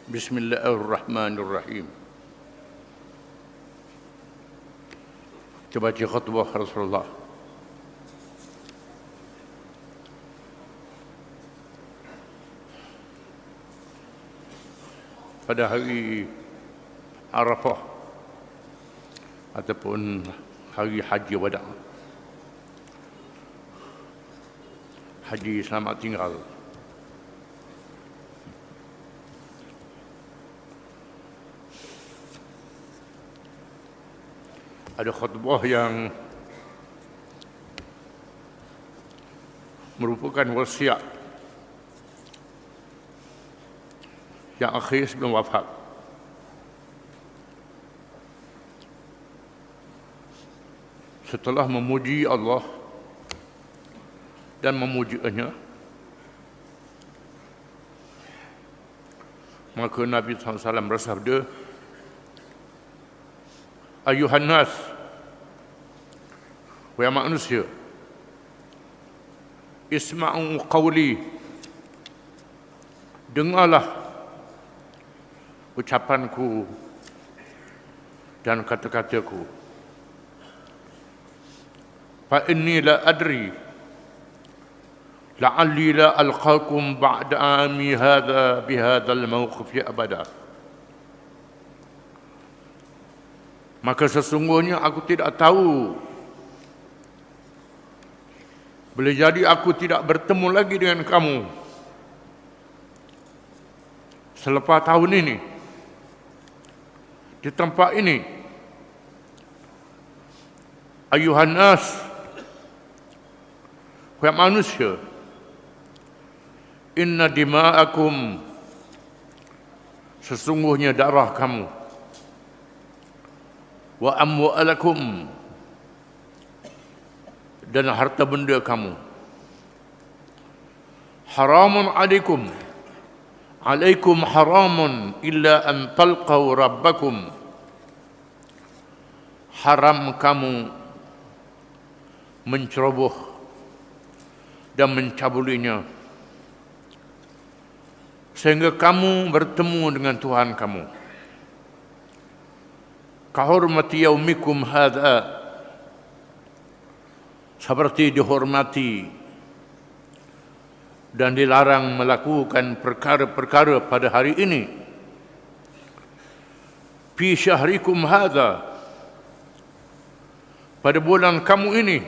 Bismillahirrahmanirrahim. Kita baca khutbah Rasulullah. Pada hari Arafah ataupun hari Haji Wada, Haji selamat tinggal. Ada khutbah yang merupakan wasiat yang akhir sebelum wafat. Setelah memuji Allah dan memujinya, maka Nabi SAW bersabda, Ayuhan nas, wahai manusia, isma'u qawli, dengarlah ucapanku dan kata-kataku. Fa inni la adri la'alli la alqakum ba'da ami hadha bihadzal mawqif abada. Maka sesungguhnya aku tidak tahu, boleh jadi aku tidak bertemu lagi dengan kamu selepas tahun ini di tempat ini. Ayuhan nas, wahai manusia, inna dima'akum, sesungguhnya darah kamu, wa amwalakum, dan harta benda kamu, haramun alaikum haramun illa an talqaw rabbakum, haram kamu menceroboh dan mencabulinya sehingga kamu bertemu dengan Tuhan kamu. Kahormati yaumikum hadha, seperti dihormati dan dilarang melakukan perkara-perkara pada hari ini. Fi syahrikum hadha, pada bulan kamu ini.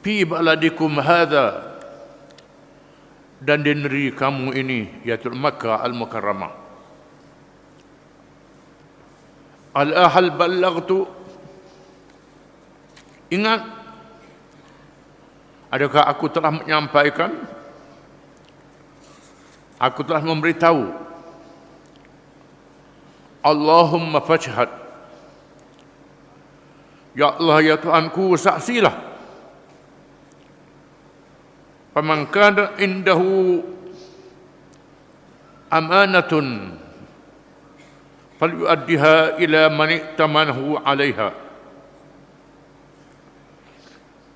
Fi baladikum hadha, dan di negeri kamu ini, yaitu Makkah Al-Mukarramah. Al-ahal ballaghtu, ingat, adakah aku telah menyampaikan? Aku telah memberitahu. Allahumma fashhad, ya Allah, ya Tuhanku, saksilah. Faman kana indahu amanatun falyu'addiha ila man i'tamanahu 'alaiha.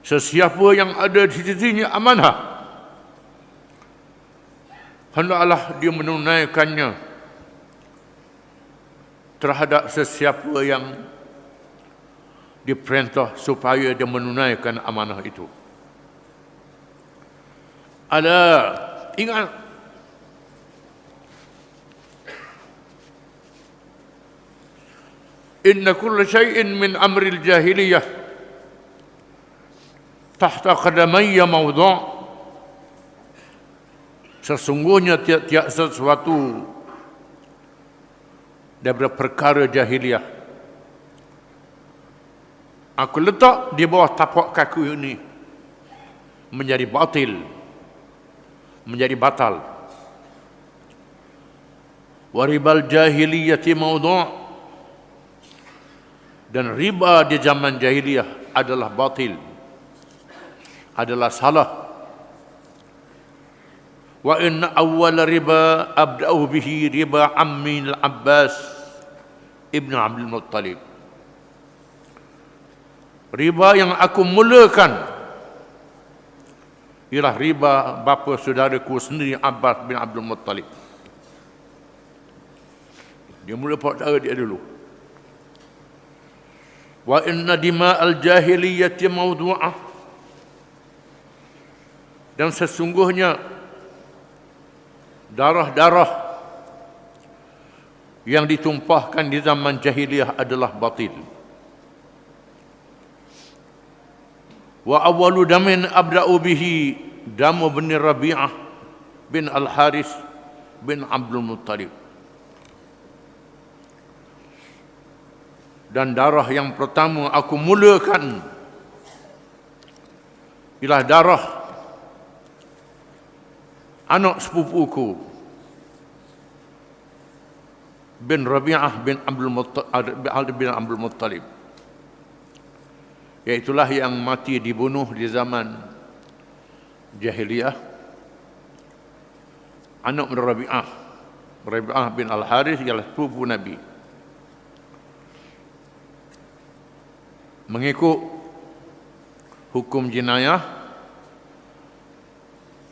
Sesiapa yang ada di sisinya amanah, hendaklah dia menunaikannya terhadap sesiapa yang diperintah supaya dia menunaikan amanah itu. Ala, ingat, inna kulla syai'in min amril jahiliyah tahta qadamayya mawdu', sesungguhnya tiap-tiap sesuatu daripada perkara jahiliyah aku letak di bawah tapak kaki ini menjadi batil, menjadi batal. Wa ribal jahiliyati mawdu', dan riba di zaman jahiliyah adalah batil, adalah salah. Wa inna awwala riba abda'u bihi riba ammi al-Abbas ibn Abdul Muttalib. Riba yang aku mulakan ialah riba bapa saudaraku sendiri Abbas bin Abdul Muttalib. Dia mula perkara dia dulu. Wa inna dima'al jahiliyyati mawdu'ah. Dan sesungguhnya darah-darah yang ditumpahkan di zaman jahiliyah adalah batil. Wa awwalu damin abda'u bihi damu bin Rabi'ah bin Al-Haris bin Abdul Muttalib. Dan darah yang pertama aku mulakan ialah darah anak sepupuku bin Rabi'ah bin Abdul Muttalib, iaitulah yang mati dibunuh di zaman jahiliyah. Anak Rabi'ah bin Al-Haris ialah sepupu Nabi. Mengikut hukum jenayah,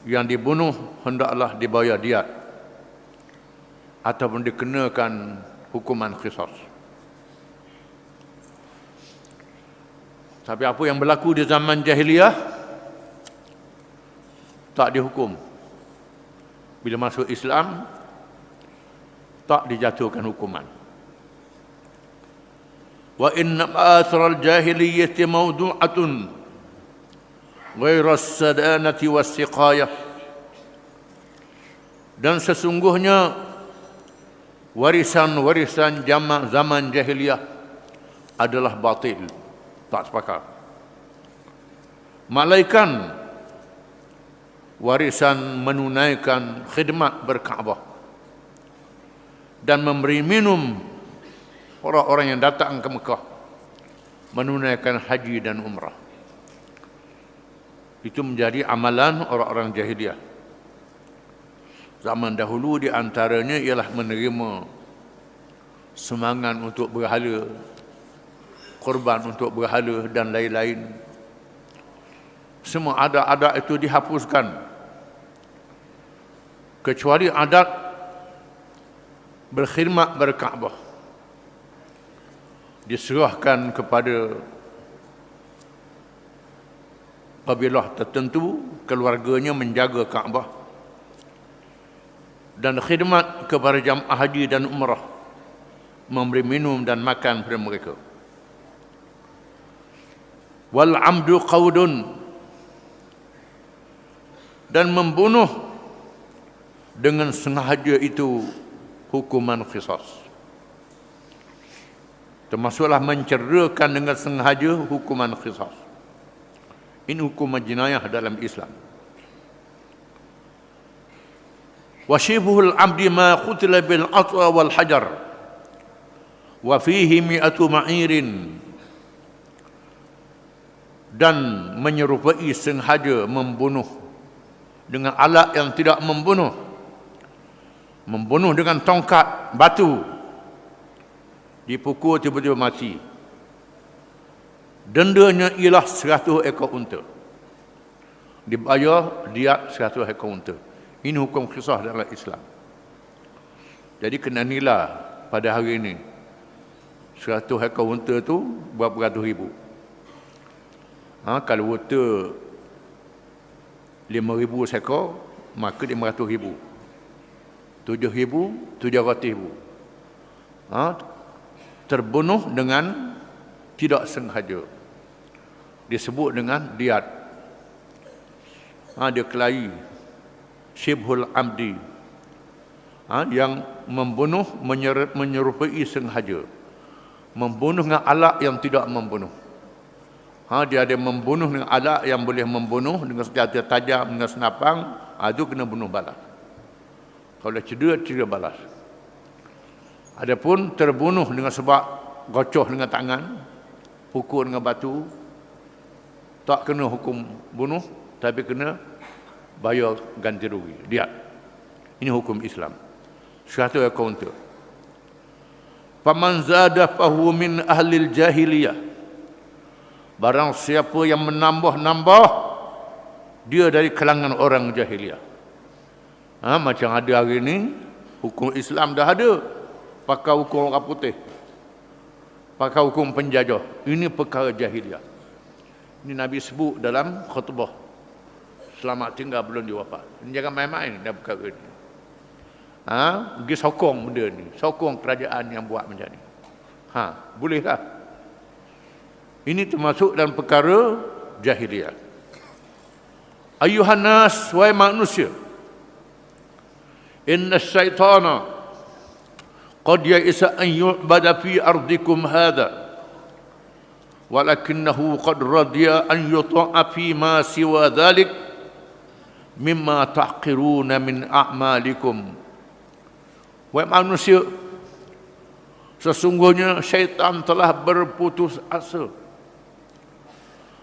yang dibunuh hendaklah dibayar diat ataupun dikenakan hukuman qisas. Tapi apa yang berlaku di zaman jahiliyah tak dihukum. Bila masuk Islam tak dijatuhkan hukuman. Wa inna athral jahiliyyati mawdu'atun ghairu as-sadanati was-siqayah. Dan sesungguhnya warisan-warisan zaman jahiliyah adalah batil, tak sepakat. Malaikan warisan menunaikan khidmat berkaabah dan memberi minum orang-orang yang datang ke Mekah menunaikan haji dan umrah. Itu menjadi amalan orang-orang jahiliyah. Zaman dahulu di antaranya ialah menerima sumbangan untuk berhala, korban untuk berhala dan lain-lain. Semua adat-adat itu dihapuskan, kecuali adat berkhidmat berkaabah. Diserahkan kepada kabilah tertentu, keluarganya menjaga Kaabah dan khidmat kepada jamaah haji dan umrah, memberi minum dan makan kepada mereka. Wal amdu qaudun, dan membunuh dengan sengaja itu hukuman qisas. Termasuklah mencerakan dengan sengaja hukuman qisas. Ini hukuman jenayah dalam Islam. Wa shibhul abdi ma qutila bil atwa wal hajar wa fihi mi'atu ma'irin, dan menyerupai sengaja membunuh dengan alat yang tidak membunuh, membunuh dengan tongkat batu, dipukul tiba-tiba mati. Dendanya ialah 100 ekor unta. Dibayar diat 100 ekor unta. Ini hukum qisas dalam Islam. Jadi kena nilai pada hari ini 100 ekor unta tu berapa ratus ribu. Kalau unta 5,000 seekor, maka 500 ribu. 7,000, 700 ribu. Terbunuh dengan tidak sengaja, disebut dengan diat. Dia kelahi syibhul amdi, yang membunuh menyerupai sengaja, membunuh dengan alat yang tidak membunuh. Dia ada membunuh dengan alat yang boleh membunuh, dengan senjata tajam, dengan senapang, itu kena bunuh balas. Kalau cedera balas. Adapun terbunuh dengan sebab gocoh dengan tangan, pukul dengan batu, tak kena hukum bunuh, tapi kena bayar ganti rugi, diat. Ini hukum Islam. 100 ekor unta. Faman zada fahu min ahlil jahiliyah. Barang siapa yang menambah-nambah, dia dari kalangan orang jahiliyah. Macam ada hari ini, hukum Islam dah ada. pakai hukum orang putih, pakai hukum penjajah. Ini perkara jahiliah. Ini Nabi sebut dalam khutbah selamat tinggal belum diwafat. Jangan main-main dalam perkara ini. Pergi sokong benda ni, sokong kerajaan yang buat macam ni. Bolehlah. Ini termasuk dalam perkara jahiliah. Ayuhan nas, wahai manusia, inna syaitana qad ya'isa an yu'bada fi ardikum hadha walakinnahu qad radiya an yuta'a fi ma siwa dhalik mimma tahqiruna min a'malikum. Wahai manusia, sesungguhnya syaitan telah berputus asa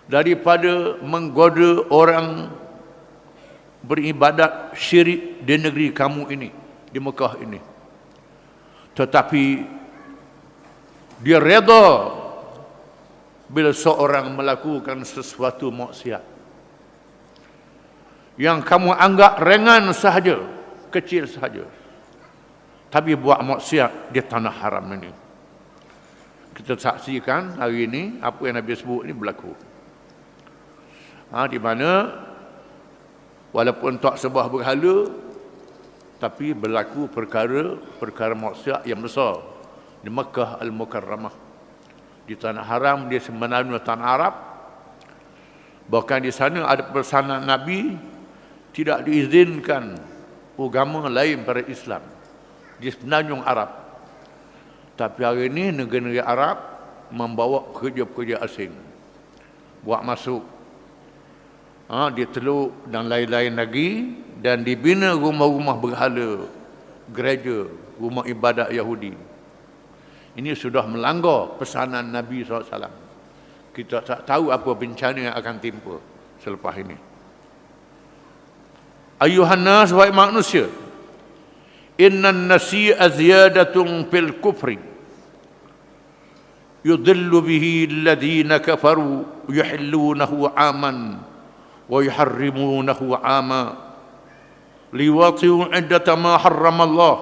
daripada menggoda orang beribadat syirik di negeri kamu ini, di Mekah ini. Tetapi dia reda bila seorang melakukan sesuatu maksiat yang kamu anggap ringan sahaja, kecil sahaja, tapi buat maksiat di tanah haram ini. Kita saksikan hari ini apa yang Nabi sebut ini berlaku. Di mana walaupun tak sebah berhala, tapi berlaku perkara maksiat yang besar di Makkah Al-Mukarramah. Di tanah haram, dia sebenarnya tanah Arab. Bahkan di sana ada pesanan Nabi, tidak diizinkan agama lain pada Islam. Dia sebenarnya Arab. Tapi hari ini negara-negara Arab membawa pekerja-pekerja asing buat masuk di Teluk dan lain-lain lagi, dan dibina rumah-rumah berhala, gereja, rumah ibadat Yahudi. Ini sudah melanggar pesanan Nabi SAW. Kita tak tahu apa bencana yang akan timpa selepas ini. Ayuhan nas, wahai manusia, innan nasi'a ziyadatun fil kufri yudillu bihi alladhina kafaru yuhillunahu aman wa yuharrimunahu ama liwati'u iddata ma harrama Allah.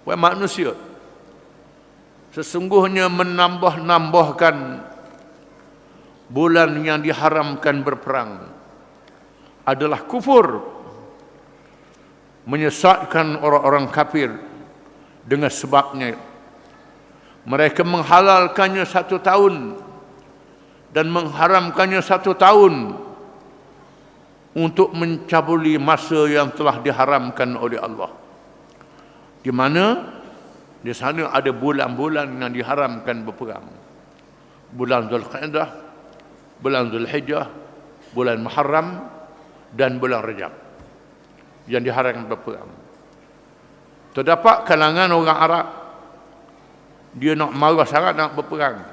Wahai manusia, sesungguhnya menambah-nambahkan bulan yang diharamkan berperang adalah kufur, menyesatkan orang-orang kafir. Dengan sebabnya mereka menghalalkannya 1 tahun dan mengharamkannya 1 tahun untuk mencabuli masa yang telah diharamkan oleh Allah. Di mana di sana ada bulan-bulan yang diharamkan berperang. Bulan Zulqa'dah, bulan Zulhijjah, bulan Muharram, dan bulan Rajab yang diharamkan berperang. Terdapat kalangan orang Arab, dia nak marah sangat nak berperang.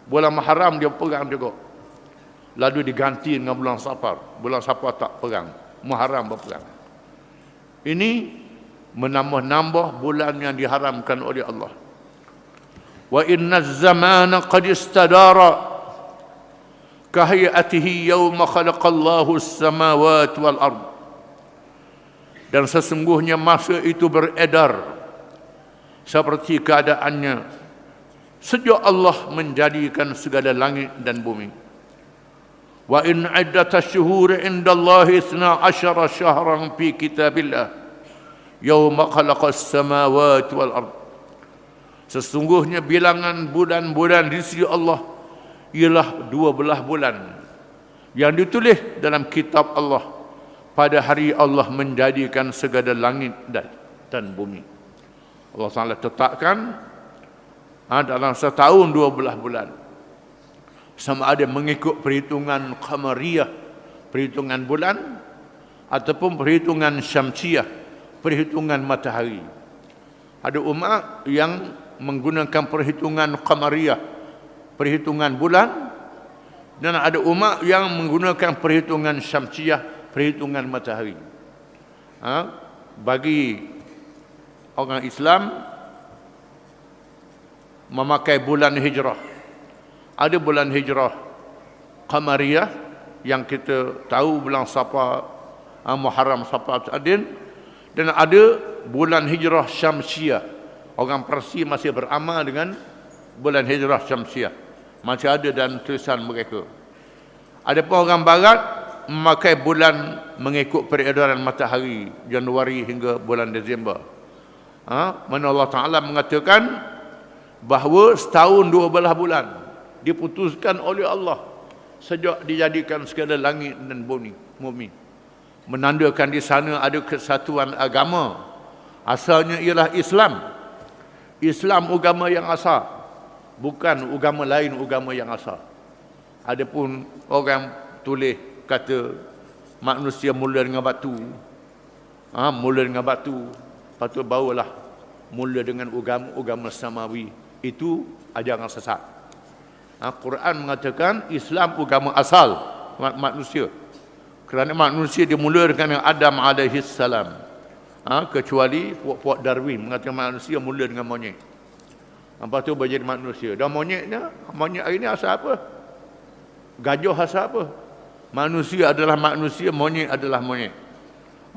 Bulan Muharram dia perang juga, lalu diganti dengan bulan Safar. Bulan Safar tak perang, Muharram berperang. Ini menambah-nambah bulan yang diharamkan oleh Allah. Wa inna az-zamana qad istadara kahayatihi yawma khalaqallahu as-samawati wal ard. Dan sesungguhnya masa itu beredar seperti keadaannya sejak Allah menjadikan segala langit dan bumi. Wa in iddatash shuhuri indallahi 12 syahran fi kitabillah yawma khalaqas samawati wal ard. Sesungguhnya bilangan bulan-bulan di sisi Allah ialah 12 bulan yang ditulis dalam kitab Allah pada hari Allah menjadikan segala langit dan bumi. Allah Taala tetapkan dalam setahun 12 bulan. Sama ada mengikut perhitungan qamariyah, perhitungan bulan, ataupun perhitungan syamsiyah, perhitungan matahari. Ada umat yang menggunakan perhitungan qamariyah, perhitungan bulan, dan ada umat yang menggunakan perhitungan syamsiyah, perhitungan matahari. Bagi orang Islam memakai bulan hijrah. Ada bulan hijrah qamariyah yang kita tahu bulan Safar, Muharram, Safar, Adin, dan ada bulan hijrah syamsiyah Orang Parsi masih beramal dengan bulan Hijrah Syamsiah. Masih ada dalam tulisan mereka. Adapun orang Barat memakai bulan mengikut peredaran matahari, Januari hingga bulan Disember. Mana Allah Ta'ala mengatakan bahawa setahun 12 bulan diputuskan oleh Allah sejak dijadikan segala langit dan bumi. Menandakan di sana ada kesatuan agama. Asalnya ialah Islam. Islam agama yang asal, bukan agama lain agama yang asal. Adapun orang tulis kata manusia mula dengan batu. Mula dengan batu, lepas tu barulah mula dengan agama samawi. Itu ajaran sesat. Quran mengatakan Islam agama asal manusia. Kerana manusia dimula dengan Adam alaihi salam. Kecuali puak-puak Darwin mengatakan manusia mula dengan monyet. Lepas tu berjadi manusia. Dan monyet hari ni asal apa? Gajah asal apa? Manusia adalah manusia, monyet adalah monyet.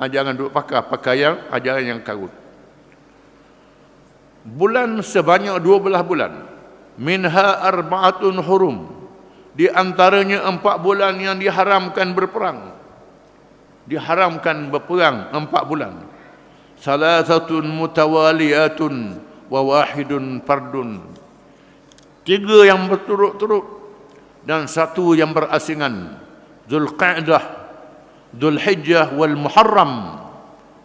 Jangan duduk pakai yang ajaran yang karut. Bulan sebanyak 12 bulan. Minha arba'atun hurum. Di antaranya 4 bulan yang diharamkan berperang. Diharamkan berperang 4 bulan. Salasatun mutawaliyatun wa wahidun fardun. 3 yang berturut-turut dan 1 yang berasingan. Zulqa'dah, Zulhijjah wal Muharram.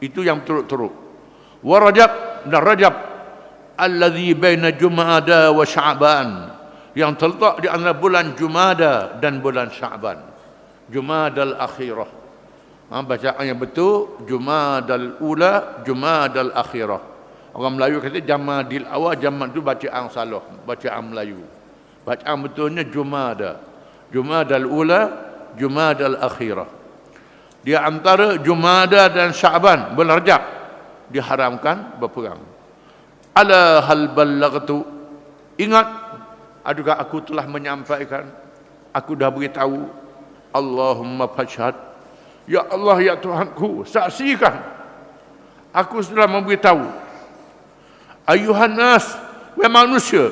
Itu yang berturut-turut. Wa Rajab dan Rajab alladhi baina Jumada wa Sya'ban, yang terletak di antara bulan Jumada dan bulan Sya'ban. Jumadal akhirah. Bacaan yang betul Jumadal ula, Jumadal akhirah. Orang Melayu kata Jamadil awal, Jamad tu bacaan salah, bacaan Melayu. Bacaan betulnya Jumada. Jumadal ula, Jumadal akhirah. Di antara Jumada dan Sya'ban, bulan Rajab, diharamkan berperang. Ala hal ballaghtu. Ingat, adakah aku telah menyampaikan? Aku dah beritahu. Allahumma fashhad. Ya Allah, ya Tuhanku, saksikan. Aku sudah memberitahu. Ayuhan nas, wahai manusia,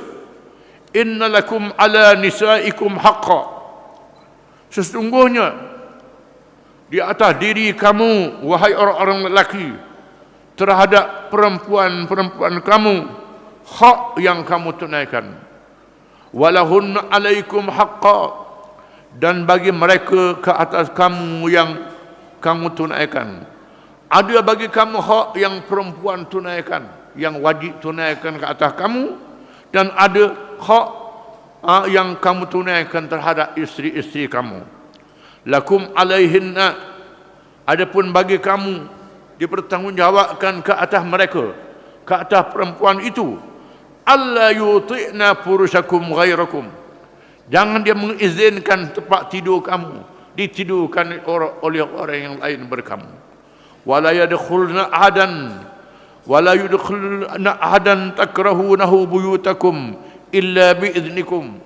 inna lakum ala nisaikum haqqa. Sesungguhnya di atas diri kamu, wahai orang-orang lelaki, terhadap perempuan-perempuan kamu, hak yang kamu tunaikan. Walahunna alaikum haqqa. Dan bagi mereka ke atas kamu yang kamu tunaikan. Ada bagi kamu hak yang perempuan tunaikan, yang wajib tunaikan ke atas kamu, dan ada hak yang kamu tunaikan terhadap isteri-isteri kamu. Lakum alaihinna. Adapun bagi kamu dipertanggungjawabkan ke atas mereka, ke atas perempuan itu, alla yuti'na furushakum ghairakum. Jangan dia mengizinkan tempat tidur kamu ditidurkan oleh orang yang lain berkamu. Wala yadkhulna ahadan wala yudkhulna ahadan takrahunahu buyutakum illa biiznikum.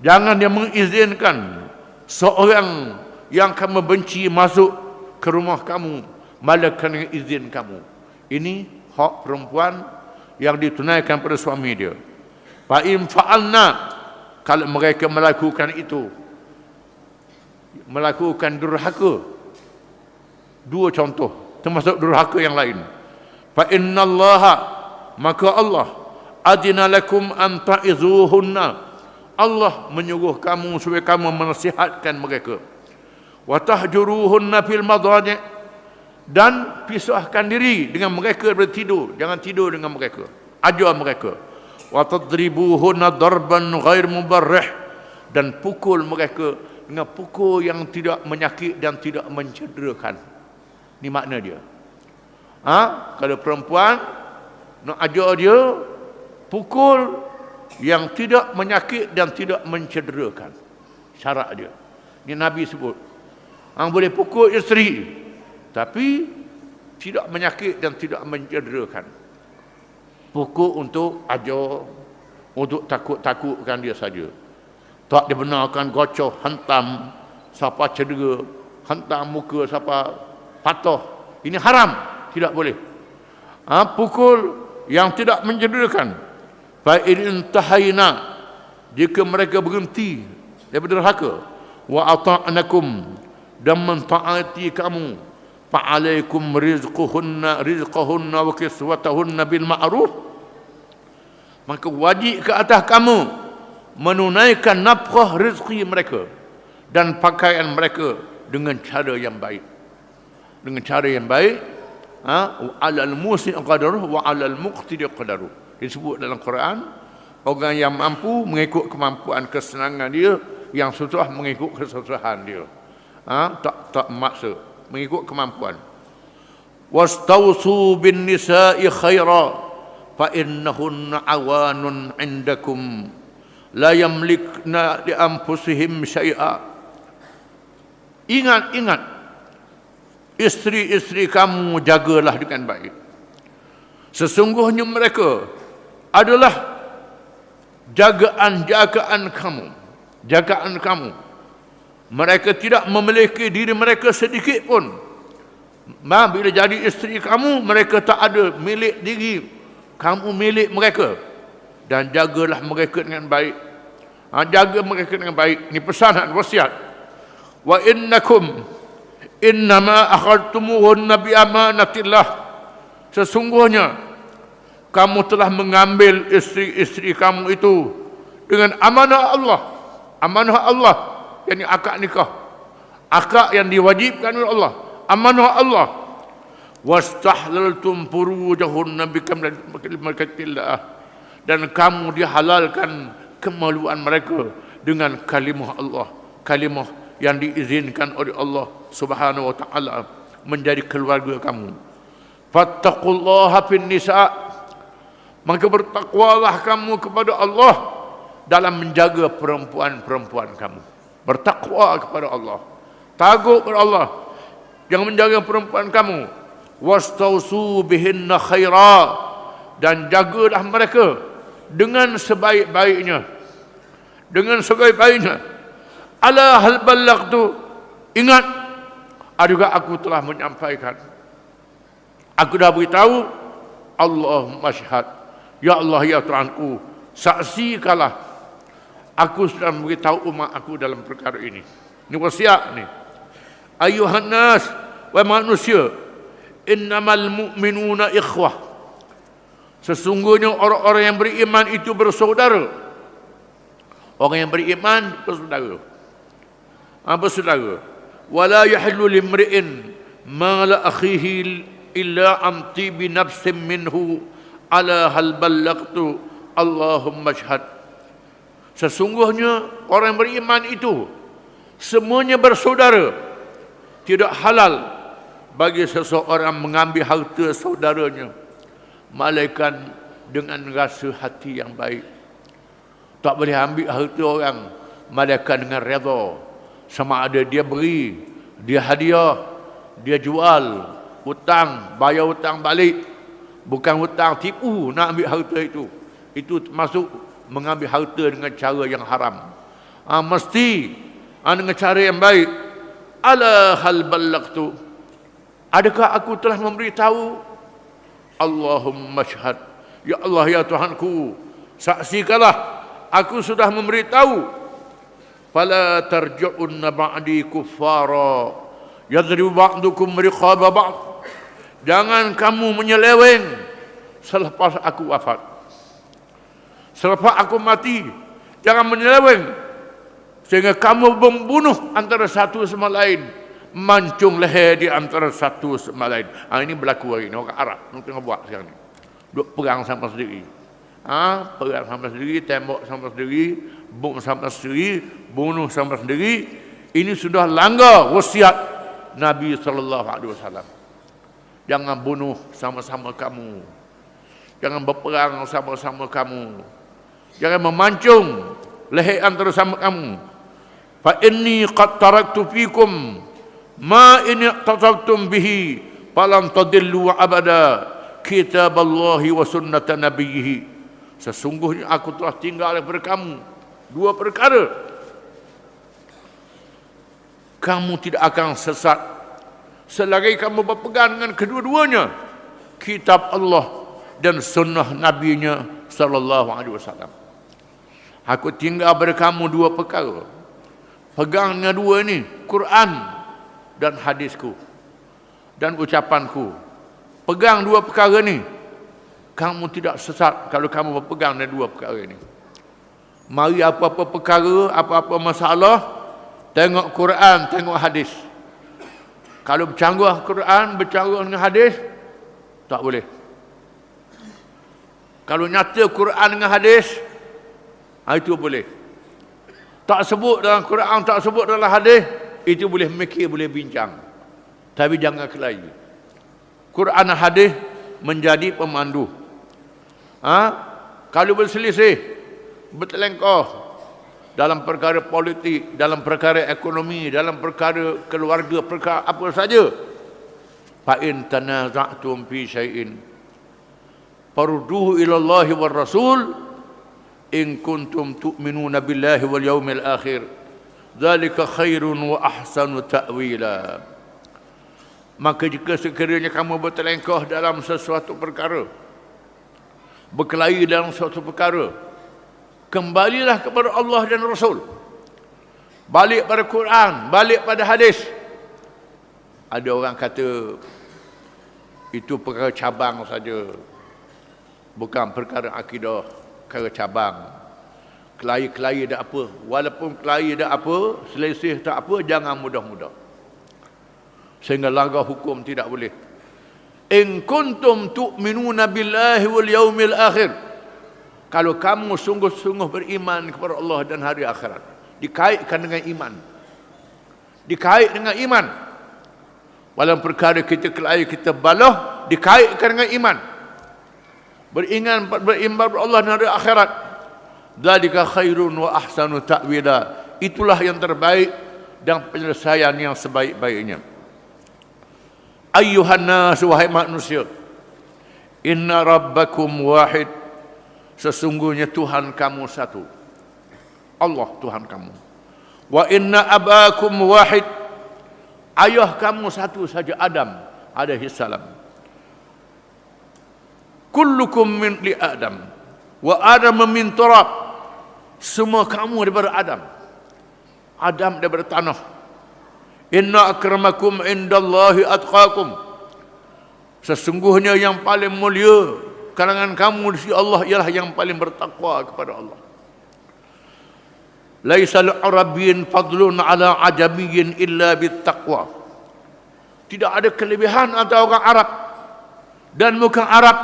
Jangan dia mengizinkan seorang yang kamu benci masuk ke rumah kamu malaikat dengan izin kamu. Ini hak perempuan yang ditunaikan pada suami dia. Fa in fa'alna, kalau mereka melakukan itu, melakukan durhaka, 2 contoh termasuk durhaka yang lain. Fa innallaha, maka Allah, adina lakum an ta'izuhunna, Allah menyuruh kamu supaya kamu menasihatkan mereka. Wa tahjuruhunna fil madaji', dan pisahkan diri dengan mereka bertidur, jangan tidur dengan mereka, ajar mereka. Wa tadribuhunna darban ghair mubarrih, dan pukul mereka dengan pukul yang tidak menyakit dan tidak mencederakan. Ini makna dia. Kalau perempuan nak ajar dia, pukul yang tidak menyakit dan tidak mencederakan. Syarat dia. Ini Nabi sebut. Boleh pukul isteri, tapi tidak menyakit dan tidak mencederakan. Pukul untuk ajar, untuk takut-takutkan dia saja. Tak dibenarkan gocoh, hantam, siapa cedera, hantam muka, siapa patah. Ini haram, tidak boleh. Pukul yang tidak mencederakan. Fa in intahayna, jika mereka berhenti daripada neraka, wa ata'nakum, dan mentaati kamu, fa alaikum rizquhunna wa kiswatuhunna bil ma'ruf, maka wajib ke atas kamu menunaikan nafkah rezeki mereka dan pakaian mereka dengan cara yang baik. Dengan cara yang baik, alal musi' qadaruh wa alal muqtidi qadaruh. Disebut dalam Quran, orang yang mampu mengikut kemampuan kesenangan dia, yang susah mengikut kesusahan dia. Tak maksa, mengikut kemampuan. Wastausu bin nisa'i khaira fa innahunna awanun indakum la yamlikna li anfusihim syai'a. Ingat, isteri-isteri kamu jagalah dengan baik. Sesungguhnya mereka adalah jagaan kamu. Mereka tidak memiliki diri mereka sedikit pun. Bila jadi isteri kamu, mereka tak ada milik diri. Kamu milik mereka. Dan jagalah mereka dengan baik. Jaga mereka dengan baik. Ini pesanan, wasiat. Wa innakum innama akhadtumuhunna bi amanatillah. Sesungguhnya kamu telah mengambil isteri-isteri kamu itu dengan amanah Allah. Amanah Allah, yakni akad nikah. Akad yang diwajibkan oleh Allah. Amanah Allah. Wastahlaltum furujahunna bi kalimatillah. Dan kamu dihalalkan kemaluan mereka dengan kalimah Allah. Kalimah yang diizinkan oleh Allah Subhanahu wa taala menjadi keluarga kamu. Fattaqullaha fin nisa', maka bertakwalah kamu kepada Allah dalam menjaga perempuan-perempuan kamu. Bertakwa kepada Allah, takut kepada Allah, jangan menjaga perempuan kamu. Wastausu bihinna khaira, dan jagalah mereka dengan sebaik-baiknya. Dengan sebaik-baiknya. Ala hal ballaghtu, ingat, adakah aku telah menyampaikan? Aku dah beritahu. Allahumma syahad, ya Allah ya Tuhanku, saksikanlah aku sudah memberitahu umat aku dalam perkara ini. Ini wasiat ni. Ayuhan nas, wa manusia, innamal mu'minuna ikhwah. Sesungguhnya orang-orang yang beriman itu bersaudara. Orang yang beriman bersaudara. Bersaudara. Wala yahillu limri'in ma la akhihi illa amti bi nafsin minhu ala hal ballaghtu Allahumma syahad. Sesungguhnya orang yang beriman itu semuanya bersaudara. Tidak halal bagi seseorang mengambil harta saudaranya melainkan dengan rasa hati yang baik. Tak boleh ambil harta orang melainkan dengan redha. Sama ada dia beri, dia hadiah, dia jual, hutang, bayar hutang balik. Bukan hutang tipu nak ambil harta itu. Itu termasuk mengambil harta dengan cara yang haram. Mesti dengan cara yang baik. Ala hal ballaghtu, adakah aku telah memberitahu? Allahumma syahad, ya Allah ya Tuhanku, saksikanlah aku sudah memberitahu. Fala tarji'unna ba'di kuffara yadribu ba'dukum riqaba ba'd. Jangan kamu menyeleweng selepas aku wafat. Selepas aku mati, jangan menyeleweng sehingga kamu membunuh antara satu sama lain, mancung leher di antara satu sama lain. Ini berlaku hari ini orang Arab yang tengah buat sekarang ni. Duk perang sama sendiri. Perang sama sendiri, tembak sama sendiri, bom sama sendiri, bunuh sama sendiri. Ini sudah langgar wasiat Nabi SAW. Jangan bunuh sama-sama kamu. Jangan berperang sama-sama kamu. Jangan memancung leher antara sama kamu. Fa inni qad taraktu fikum ma in i'tasabtum bihi falam tadillu abada, kitaballahi wa sunnata nabiyhi. Sesungguhnya aku telah tinggal daripada kamu dua perkara. Kamu tidak akan sesat selagi kamu berpegang dengan kedua-duanya, kitab Allah dan sunnah nabinya sallallahu alaihi wasallam. Aku tinggal pada kamu dua perkara. Pegangnya dua ni, Quran dan hadisku dan ucapanku. Pegang dua perkara ni, kamu tidak sesat kalau kamu berpegang dengan dua perkara ni. Mari apa-apa perkara, apa-apa masalah, tengok Quran, tengok hadis. Kalau bercanggah Quran, bercanggah dengan hadis, tak boleh. Kalau nyata Quran dengan hadis, itu boleh. Tak sebut dalam Quran, tak sebut dalam hadis, itu boleh mikir, boleh bincang. Tapi jangan kelahi. Quran dan hadis menjadi pemandu. Kalau berselisih, bertelengkoh dalam perkara politik, dalam perkara ekonomi, dalam perkara keluarga, perkara apa saja, fa in tanaza'tum fi syai'in farudduhu ila Allah war Rasul in kuntum tu'minuna billahi wal yawmil akhir dzalika khairun wa ahsanu ta'wila. Maka jika sekiranya kamu bertelengkoh dalam sesuatu perkara, berkelahi dalam sesuatu perkara, kembalilah kepada Allah dan Rasul. Balik pada Quran, balik pada hadis. Ada orang kata itu perkara cabang saja, bukan perkara akidah, perkara cabang. Kelahi-kelahi tak apa. Walaupun kelahi tak apa, selisih tak apa, jangan mudah-mudah. Sehingga langgar hukum tidak boleh. In kuntum tu'minuna billahi wal yaumil akhir. Kalau kamu sungguh-sungguh beriman kepada Allah dan hari akhirat, dikaitkan dengan iman. Dikait dengan iman. Walau perkara kita kelahi, kita balah, dikaitkan dengan iman. Beriman kepada Allah dan hari akhirat. Dzalika khairun wa ahsanu ta'wila. Itulah yang terbaik dan penyelesaian yang sebaik-baiknya. Ayyuhan nas, wahai manusia, inna rabbakum wahid. Sesungguhnya Tuhan kamu satu. Allah Tuhan kamu. Wa inna abakum wahid. Ayah kamu satu saja, Adam alaihi salam. Kullukum min li Adam wa Adam min turab. Semua kamu daripada Adam. Adam daripada tanah. Inna akramakum indallahi atqakum. Sesungguhnya yang paling mulia kalangan kamu di sisi Allah ialah yang paling bertakwa kepada Allah. Laisal arabiyyin fadlun ala ajamiyyin illa bittaqwa. Tidak ada kelebihan antara orang Arab dan bukan Arab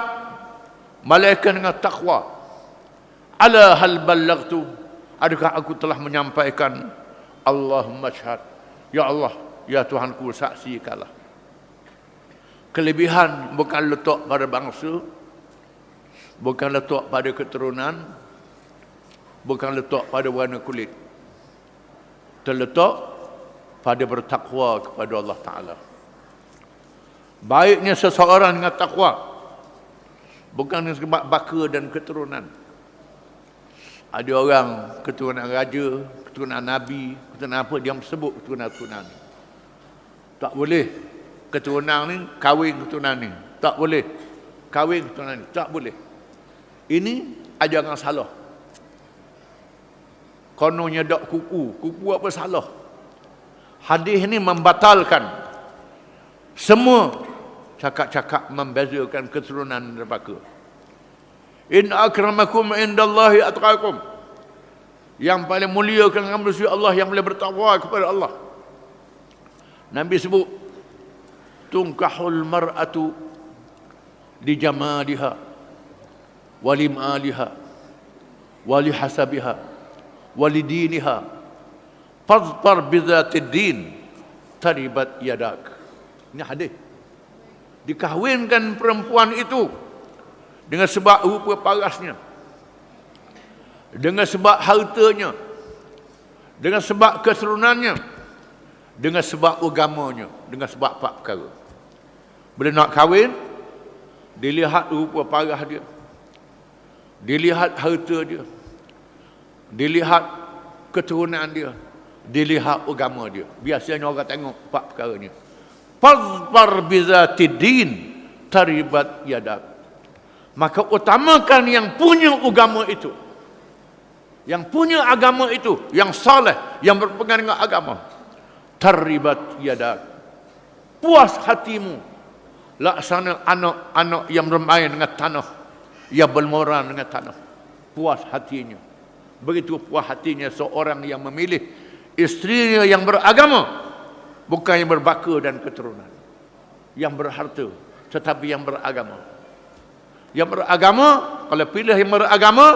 melainkan dengan takwa. Ala hal ballaghtu, adakah aku telah menyampaikan? Allahumma syahad. Ya Allah, ya Tuhanku, saksikanlah. Kelebihan bukan letak pada bangsa, bukan letak pada keturunan, bukan letak pada warna kulit. Terletak pada bertakwa kepada Allah Ta'ala. Baiknya seseorang dengan takwa, bukan sebab baka dan keturunan. Ada orang keturunan raja, keturunan nabi, keturunan apa, dia sebut keturunan-keturunan ni. Tak boleh keturunan ni kahwin keturunan ni. Tak boleh kahwin keturunan ni. Tak boleh. Ini ajaran salah. Kononnya dak kuku. Kuku apa salah? Hadis ni membatalkan semua cakap-cakap membezakan keturunan neraka. In akramakum indallahi atqakum. Yang paling mulia kalangan manusia Allah yang boleh bertakwa kepada Allah. Nabi sebut tunkahul mar'atu li jamaliha wa limaliha wa li hasabiha wa li diniha fadhfar bi dzatid din taribat yadak. Ini hadis. Dikahwinkan perempuan itu dengan sebab rupa parasnya, dengan sebab hartanya, dengan sebab keturunannya, dengan sebab agamanya, dengan sebab empat perkara. Bila nak kahwin, dilihat rupa parah dia, dilihat harta dia, dilihat keturunan dia, dilihat agama dia. Biasanya orang tengok empat perkara ni. Fazfar bizatid din taribat yadak. maka utamakan yang punya agama itu. Yang punya agama itu, yang saleh, yang berpegang dengan agama. Taribat yadak. Puas hatimu. Laksana anak-anak yang bermain dengan tanah, yang bermoran dengan tanah. Puas hatinya. Begitu puas hatinya seorang yang memilih istrinya yang beragama, bukan yang berbaka dan keturunan, yang berharta, tetapi yang beragama. Yang beragama, kalau pilih yang beragama,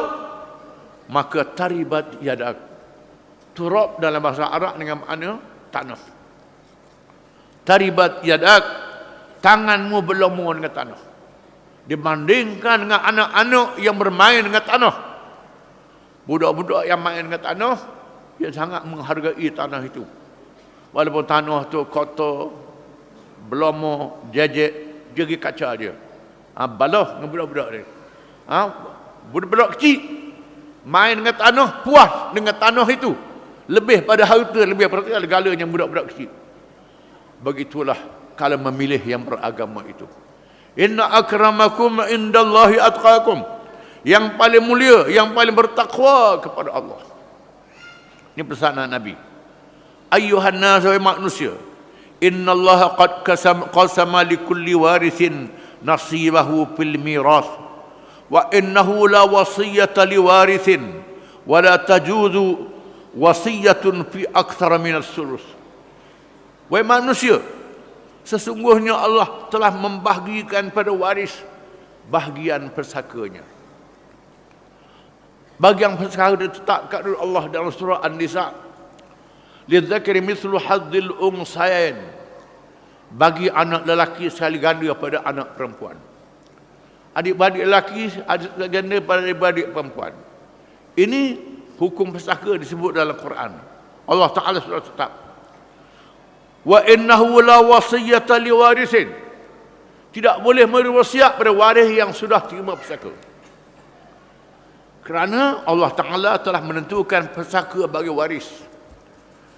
maka taribat yadak. Turab dalam bahasa Arab dengan makna tanah. Taribat yadak, tanganmu berlumur dengan tanah. Dibandingkan dengan anak-anak yang bermain dengan tanah. Budak-budak yang main dengan tanah, dia sangat menghargai tanah itu. Walaupun tanah tu kotor, berlumur, jejek, dia pergi kaca dia. Balah dengan budak-budak dia. Budak-budak kecil main dengan tanah, puas dengan tanah itu, lebih pada harta, lebih pada segala-galanya budak-budak kecil. Begitulah kalau memilih yang beragama itu. Inna akramakum indallahi atqakum. Yang paling mulia, yang paling bertakwa kepada Allah. Ini pesanan Nabi. Ayyuhan nas, wahai manusia, innallaha qad qasama likulli warithin nasibahu fil miras. Wa innahu la wasiyata liwarithin wa la tajuzu wasiyatun fi aktsara min as-sulus. Wahai manusia, sesungguhnya Allah telah membahagikan pada waris bahagian persakanya. Bahagian persaka ditetapkan oleh Allah dalam surah An-Nisa. Lidzakari mithlu hadzil unsayain. Bagi anak lelaki sekali ganda pada anak perempuan. Adik-beradik lelaki, adik ganda pada adik-beradik perempuan. Ini hukum persaka disebut dalam Quran. Allah Ta'ala sudah tetap. Wa innahu la wasiyata liwarisin. Tidak boleh memberi wasiat pada waris yang sudah terima persaka. Kerana Allah Ta'ala telah menentukan persaka bagi waris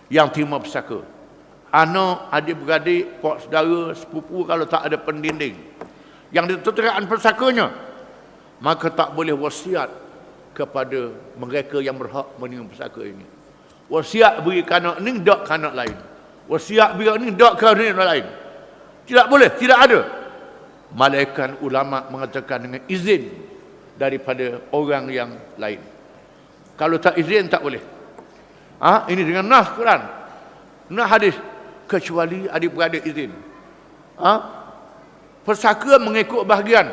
yang terima persaka. Anak, adik-beradik, pak saudara, sepupu kalau tak ada pendinding yang ditentukan persakanya, maka tak boleh wasiat kepada mereka yang berhak menerima persaka ini. Wasiat beri ke anak ni, tak ke anak lain. Wasiat beri ni, tak ke anak lain. Tidak boleh, tidak ada. Malaikat ulama mengatakan dengan izin daripada orang yang lain. Kalau tak izin, tak boleh. Ini dengan nas Quran, nas hadis, kecuali adik-beradik izin. Persaka mengikut bahagian,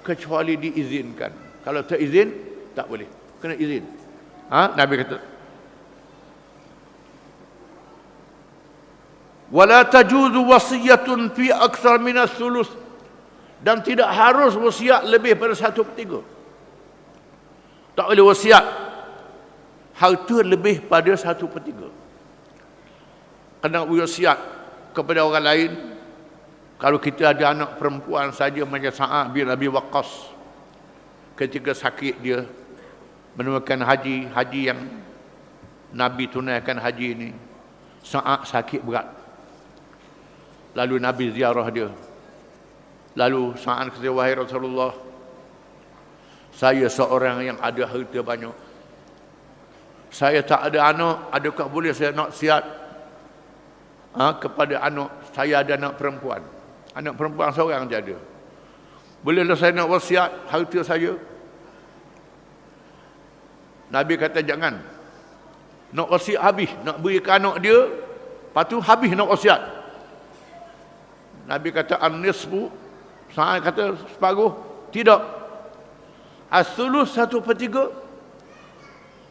kecuali diizinkan. Kalau tak izin, tak boleh. Kena izin. Nabi kata, wala tajuzu wasiyatun fi aktsar min as-sulus. Dan tidak harus wasiat lebih pada 1/3. Tak boleh wasiat harta lebih pada 1/3. Kena wasiat kepada orang lain. Kalau kita ada anak perempuan saja macam Sa'ad bin Abi Waqqas, ketika sakit dia menunaikan haji yang Nabi tunaikan haji ini, Sa'ad sakit berat. Lalu Nabi ziarah dia. Lalu Sa'ad kata, wahai Rasulullah, saya seorang yang ada harta banyak. Saya tak ada anak, adakah boleh saya nak siat kepada anak? Saya ada anak perempuan. Anak perempuan seorang je ada. Bolehlah saya nak wasiat harta saya? Nabi kata jangan. Nak wasiat habis, nak beri ke anak dia, lepas tu habis nak wasiat. Nabi kata an-nisfu, Sa'ad kata separuh. Tidak. As-sulus 1/3.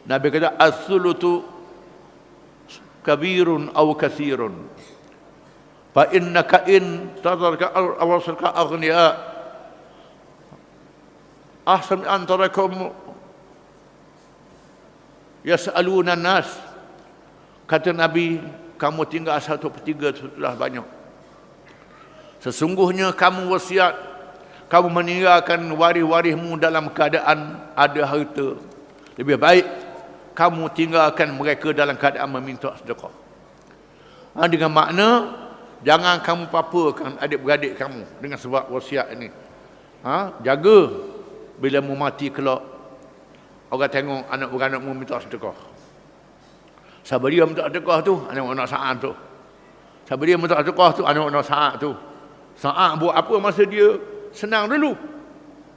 Nabi kata as-sulutu kabirun aw kathirun. Fa innaka in tadarka awasalka aghniya ahsan an tarakum yas'aluna nas. Kata Nabi, kamu tinggal 1/3 sudah banyak. Sesungguhnya kamu wasiat, kamu meninggalkan waris-warismu dalam keadaan ada harta. Lebih baik kamu tinggalkan mereka dalam keadaan meminta sedekah. Dengan makna, jangan kamu papakan adik-beradik kamu dengan sebab wasiat ini. Jaga bila mu mati kelak, orang tengok anak beranak mu minta sedekah. Siapa dia minta sedekah tu? Anak-anak Sa'ad tu. Siapa dia minta sedekah tu? Anak-anak Sa'ad tu. Sa'ad buat apa masa dia senang dulu?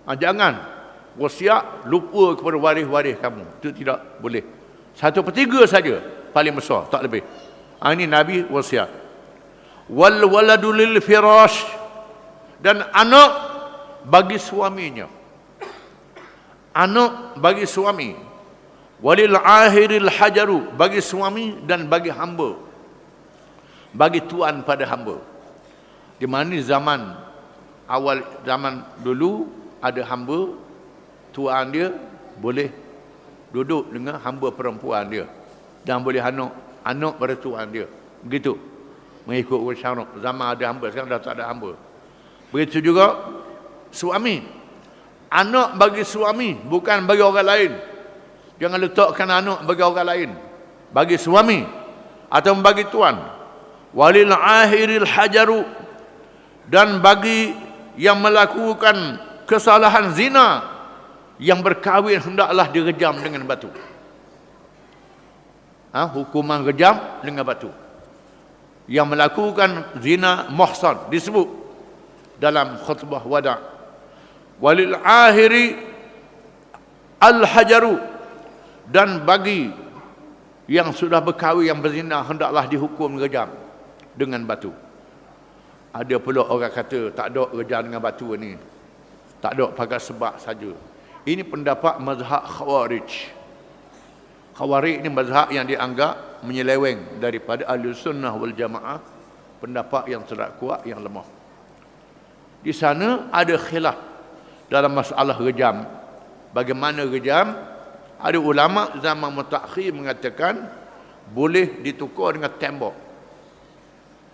Jangan wasiat lupa kepada waris-waris kamu. Itu tidak boleh. 1/3 saja paling besar, tak lebih. Ini Nabi wasiat. Wal waladu lil firash, dan anak bagi suaminya. Anak bagi suami. Walil ahiril hajaru, bagi suami dan bagi hamba. Bagi tuan pada hamba. Di mana zaman awal, zaman dulu ada hamba, tuan dia boleh duduk dengan hamba perempuan dia dan boleh anak pada tuan dia. Begitu. Mengikut syarat. Zaman ada hamba, sekarang dah tak ada hamba. Begitu juga suami. Anak bagi suami, bukan bagi orang lain. Jangan letakkan anak bagi orang lain. Bagi suami atau bagi tuan. Walil ahiril hajaru, dan bagi yang melakukan kesalahan zina, yang berkahwin hendaklah direjam dengan batu. Hukuman rejam dengan batu. Yang melakukan zina muhsan disebut dalam khutbah wada'. Walil ahiri al-hajaru, dan bagi yang sudah berkahwin yang berzina hendaklah dihukum rejam dengan batu. Ada pula orang kata tak ada rejam dengan batu ni. Tak ada, pakai sebab saja. Ini pendapat mazhab Khawarij. Khawarij ni mazhab yang dianggap menyeleweng daripada Ahlussunnah wal Jamaah, pendapat yang tidak kuat, yang lemah. Di sana ada khilaf dalam masalah rejam. Bagaimana rejam? Ada ulama zaman mutakhir mengatakan boleh ditukar dengan tembok.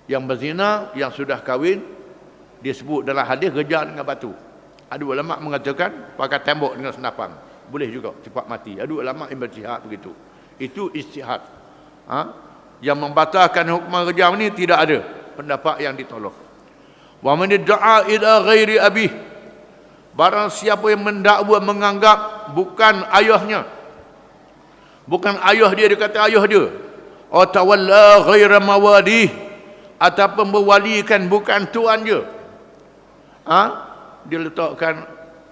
Yang berzina, yang sudah kahwin, disebut dalam hadis rejam dengan batu. Ada ulama mengatakan pakai tembok dengan senapan. Boleh juga cepat mati. Ada ulama yang berjihad begitu. Itu istihad. Yang membatalkan hukuman rejam ni tidak ada pendapat yang ditolak. Wa man da'a ila ghairi abih, barang siapa yang mendakwa menganggap bukan ayahnya, bukan ayah dia, dia kata ayah dia, atau tawalla ghaira mawadih, ataupun berwalikan bukan tuan dia, dia letakkan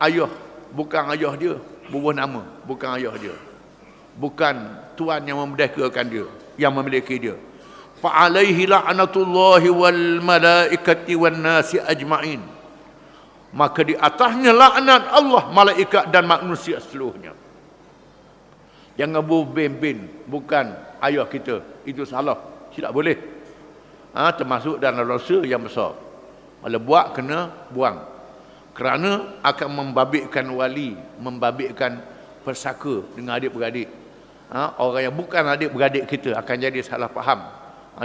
ayah bukan ayah dia, berubah nama bukan ayah dia, bukan tuan yang memerdekakan dia, yang memiliki dia. Fa alaihi la'natullahi wal malaikati wan nasi ajma'in, maka di atasnya laknat Allah, malaikat dan manusia seluruhnya. Jangan berbin-bin bukan ayah kita, itu salah, tidak boleh. Termasuk dalam dosa yang besar. Kalau buat kena buang, kerana akan membabitkan wali, membabitkan persaka dengan adik-beradik. Orang yang bukan adik-beradik kita akan jadi salah faham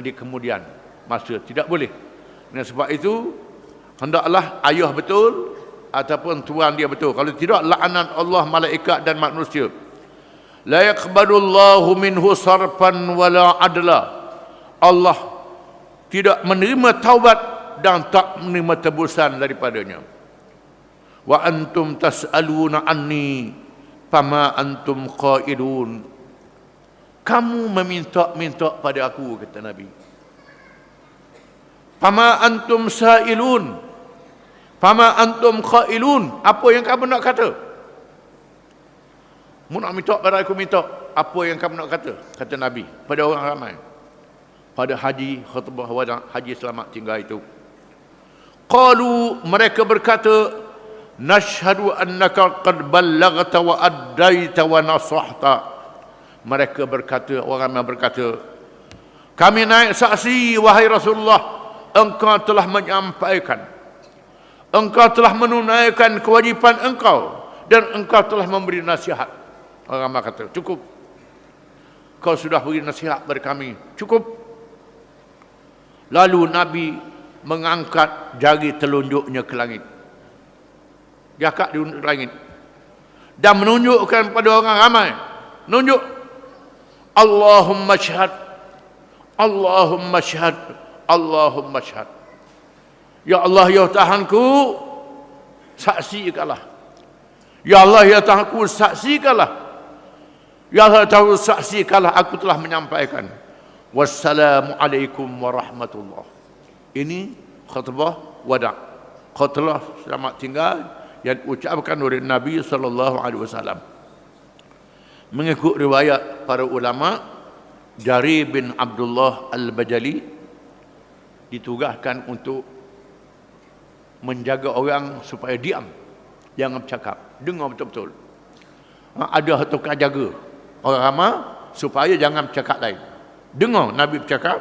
di kemudian masa. Tidak boleh. Dan sebab itu hendaklah ayah betul ataupun tuan dia betul. Kalau tidak, laknat Allah, malaikat dan manusia. La yaqbalullahu minhu sarfan wala adla. Allah tidak menerima taubat dan tak menerima tebusan daripadanya. Wa antum tas'aluna anni fama antum qailun. Kamu meminta-minta pada aku, kata Nabi. Fama antum sa'ilun, fama antum qailun. Apa yang kamu nak kata? Mu nak minta pada aku, minta. Apa yang kamu nak kata? Kata Nabi pada orang ramai. Pada haji, khutbah wada', haji selamat tinggal itu. Qalu, mereka berkata, nashhadu annaka qad ballaghta wa addaita wa nasahta. Mereka berkata, orang yang berkata, kami naik saksi, wahai Rasulullah, engkau telah menyampaikan, engkau telah menunaikan kewajipan engkau, dan engkau telah memberi nasihat. Orang kata, cukup, kau sudah beri nasihat kepada kami, cukup. Lalu Nabi mengangkat jari telunjuknya ke langit, diangkat di langit, dan menunjukkan pada orang ramai, menunjuk, Allahumma syahad, Allahumma syahad, Allahumma syahad. Ya Allah, ya Tuhanku, saksikanlah. Ya Allah, ya Tuhanku, saksikanlah. Ya Allah, Tuhanku, saksikanlah aku telah menyampaikan. Wassalamualaikum warahmatullahi. Ini khutbah wada'. Khutbah selamat tinggal yang diucapkan oleh Nabi SAW. Mengikut riwayat para ulama, Jarir bin Abdullah Al-Bajali ditugaskan untuk menjaga orang supaya diam, jangan bercakap, dengar betul-betul. Ada tukang jaga orang ramai supaya jangan bercakap lain, dengar Nabi bercakap.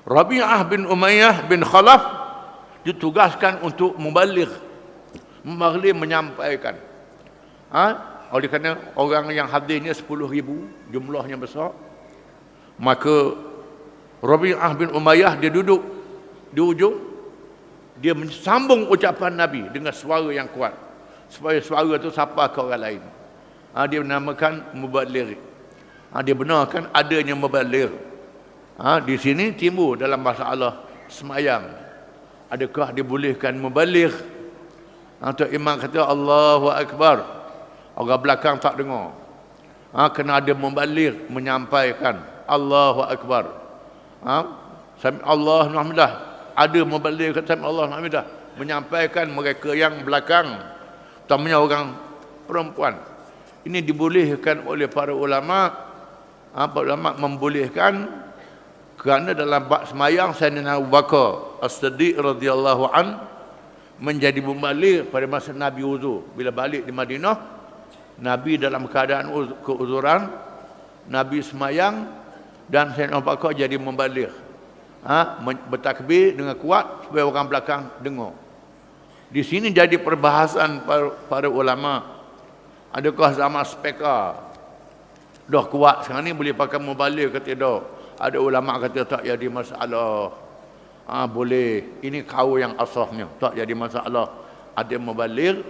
Rabi'ah bin Umayyah bin Khalaf ditugaskan untuk membaligh, menyampaikan. Oleh kerana orang yang hadirnya 10,000, jumlahnya besar, maka Rabi'ah bin Umayyah dia duduk di ujung, dia sambung ucapan Nabi dengan suara yang kuat supaya suara itu sampai ke orang lain. Dia menamakan mubaligh. Dia benarkan adanya mubaligh. Di sini timbul dalam masalah semayang, adakah dibolehkan mubaligh? Tok imam kata Allahu Akbar, orang belakang tak dengar. Kena ada mubaligh menyampaikan Allahu Akbar. Sami Allah alhamdulillah. Ada mubaligh kata Sami Allah alhamdulillah, menyampaikan mereka yang belakang, terutamanya orang perempuan. Ini dibolehkan oleh para ulama. Para ulama membolehkan kerana dalam bab semayang Sayyidina Abu Bakar As-Siddiq radhiyallahu an menjadi mubaligh pada masa Nabi uzur. Bila balik di Madinah, Nabi dalam keadaan keuzuran, Nabi semayang dan Sayyidina Abu Bakar jadi mubaligh. Bertakbir dengan kuat supaya orang belakang dengar. Di sini jadi perbahasan para ulama. Adakah zaman speaker dah kuat sekarang ni boleh pakai mubaligh ke tidak? Ada ulama kata tak jadi masalah. Boleh. Ini kau yang asasnya, tak jadi masalah. Ada mubaligh.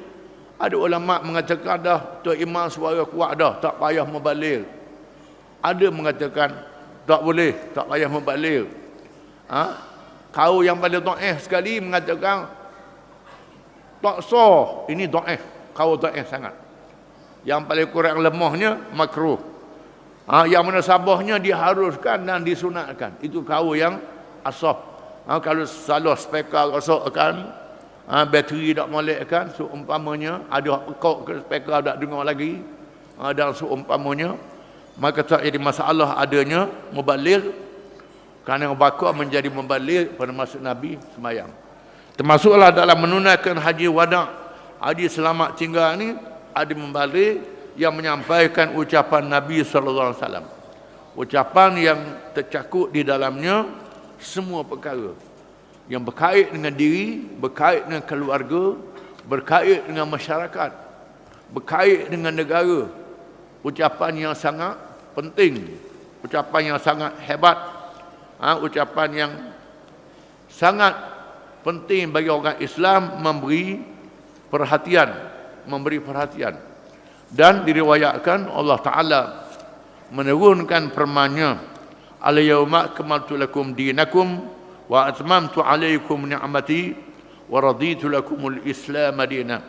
Ada ulama mengatakan dah Tok Imam suara kuat dah, tak payah mubaligh. Ada mengatakan tak boleh, tak payah mubaligh. Kau yang paling dhaif sekali mengatakan tak sah. Ini dhaif, kau dhaif sangat. Yang paling kurang lemahnya makruh. Yang mana sabahnya diharuskan dan disunatkan. Itu kau yang asah. Kalau salah speaker rosakkan, bateri tak molekkan, seumpamanya ada kau ke speaker tak dengar lagi, dan seumpamanya, maka tak jadi masalah adanya mubaligh. Kerana bakar menjadi mubaligh pada masa Nabi semayang. Termasuklah dalam menunaikan haji wada', haji selamat tinggal ni, ada mubaligh yang menyampaikan ucapan Nabi SAW. Ucapan yang tercakup di dalamnya semua perkara yang berkait dengan diri, berkait dengan keluarga, berkait dengan masyarakat, berkait dengan negara. Ucapan yang sangat penting, ucapan yang sangat hebat, ucapan yang sangat penting bagi orang Islam memberi perhatian. Dan diriwayatkan Allah Ta'ala menurunkan firman-Nya, al-yawma akmaltu lakum dinakum wa atmamtu alaikum ni'mati wa raditu lakumul Islam dinan.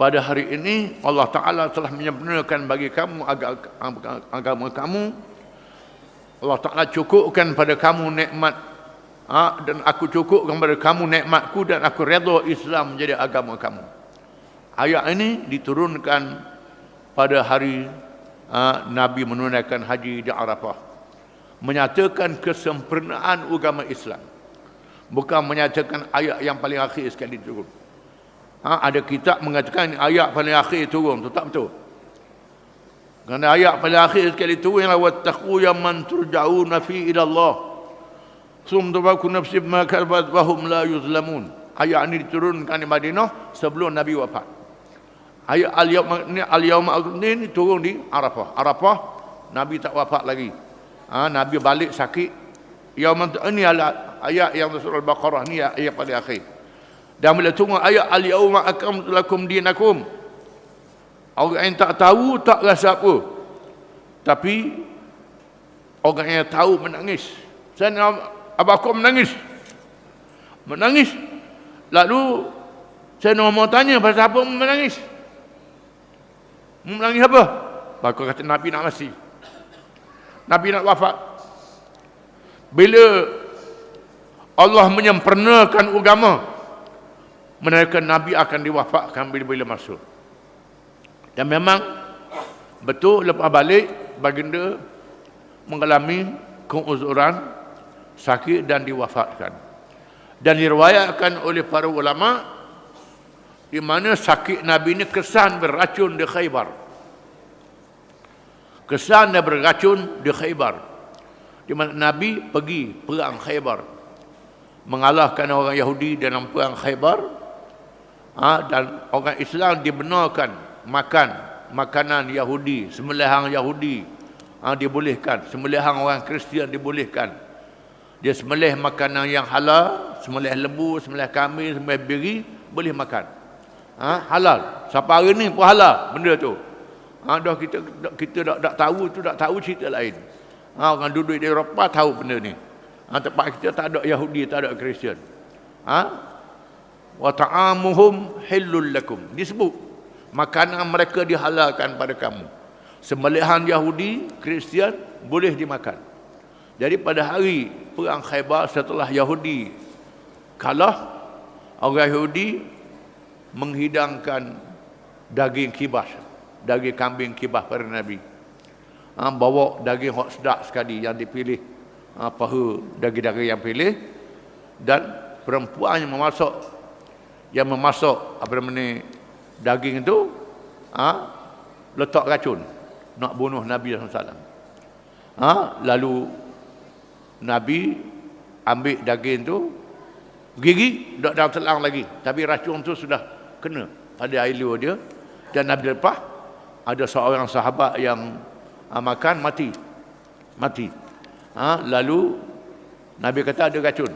Pada hari ini Allah Ta'ala telah menyempurnakan bagi kamu agama kamu. Allah Ta'ala cukupkan pada kamu nikmat, dan aku cukupkan pada kamu nikmatku, dan aku redha Islam menjadi agama kamu. Ayat ini diturunkan pada hari Nabi menunaikan haji di Arafah, menyatakan kesempurnaan agama Islam, bukan menyatakan ayat yang paling akhir sekali turun. Ada kitab mengatakan ayat paling akhir turun, itu tak betul. Kerana ayat paling akhir sekali turun ialah wattaqu yawman turja'una fi ila Allah summa tuwaffa nafsun ma kasabat wa hum la yuzlamun. Ayat ini diturunkan di Madinah sebelum Nabi wafat. Ayat al-yawma ini turun di Arafah. Arafah Nabi tak wafat lagi. Nabi balik sakit. Ini ayat yang surah Al-Baqarah ni ayat paling akhir. Dan bila tunggu ayat al-yawma akmaltu lakum dinakum, orang yang tak tahu tak rasa apa. Tapi orang yang tahu menangis. Saya Abang menangis. Menangis. Lalu saya mau tanya pasal apa menangis? Menangis apa? Maka kata Nabi nak mati. Nabi nak wafat. Bila Allah menyempurnakan agama, mereka Nabi akan diwafatkan bila-bila masuk. Dan memang betul lepas balik baginda mengalami keuzuran, sakit dan diwafatkan. Dan diriwayatkan oleh para ulama di mana sakit Nabi ini kesan beracun di Khaybar. Kesan dan beracun di Khaybar. Di mana Nabi pergi perang Khaybar, mengalahkan orang Yahudi dalam perang Khaybar, dan orang Islam dibenarkan makan makanan Yahudi, sembelihan Yahudi dibolehkan, sembelihan orang Kristian dibolehkan. Dia sembelih makanan yang halal, sembelih lembu, sembelih kambing, sembelih biri, boleh makan. Halal. Sampai hari ni pun halal benda tu. Dah kita dak tahu tu, dak tahu cerita lain. Orang duduk di Eropah tahu benda ni. Tempat kita tak ada Yahudi, tak ada Kristian. Wa ta'amuhum hillul lakum. Disebut makanan mereka dihalalkan pada kamu. Sembelihan Yahudi, Kristian boleh dimakan. Jadi pada hari perang Khaybar setelah Yahudi kalah, orang Yahudi menghidangkan daging kibas, daging kambing kibas pada Nabi. Bawa daging hot sedap sekali yang dipilih, paha daging-daging yang pilih, dan perempuan yang memasak apa namanya daging itu letak racun nak bunuh Nabi SAW. Lalu Nabi ambil daging tu, gigi tak dalam telang lagi, tapi racun tu sudah kena pada air liur dia. Dan Nabi lepas ada seorang sahabat yang makan mati. Lalu Nabi kata ada racun,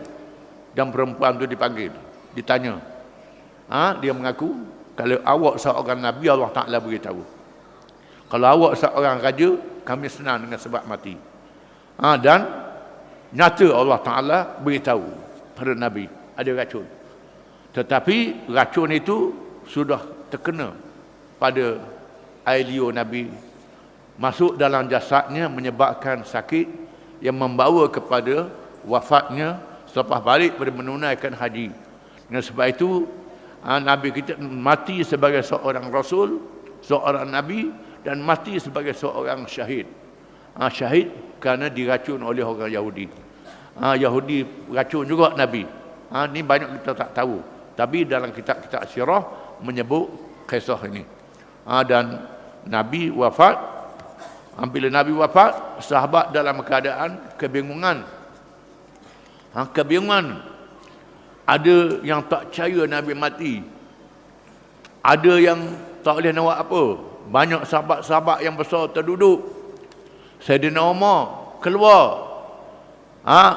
dan perempuan tu dipanggil, ditanya. Dia mengaku, kalau awak seorang Nabi, Allah Ta'ala beritahu. Kalau awak seorang raja, kami senang dengan sebab mati. Dan nyata Allah Ta'ala beritahu pada Nabi ada racun. Tetapi racun itu sudah terkena pada air liur Nabi, masuk dalam jasadnya, menyebabkan sakit yang membawa kepada wafatnya selepas balik pada menunaikan haji. Dan sebab itu Nabi kita mati sebagai seorang Rasul, seorang Nabi, dan mati sebagai seorang syahid. Syahid kerana diracun oleh orang Yahudi. Yahudi racun juga Nabi. Ni banyak kita tak tahu, tapi dalam kitab-kitab sirah menyebut kisah ini. Dan Nabi wafat. Bila Nabi wafat, sahabat dalam keadaan kebingungan. Kebingungan. Ada yang tak percaya Nabi mati. Ada yang tak boleh nak buat apa. Banyak sahabat-sahabat yang besar terduduk. Sayyidina Umar keluar,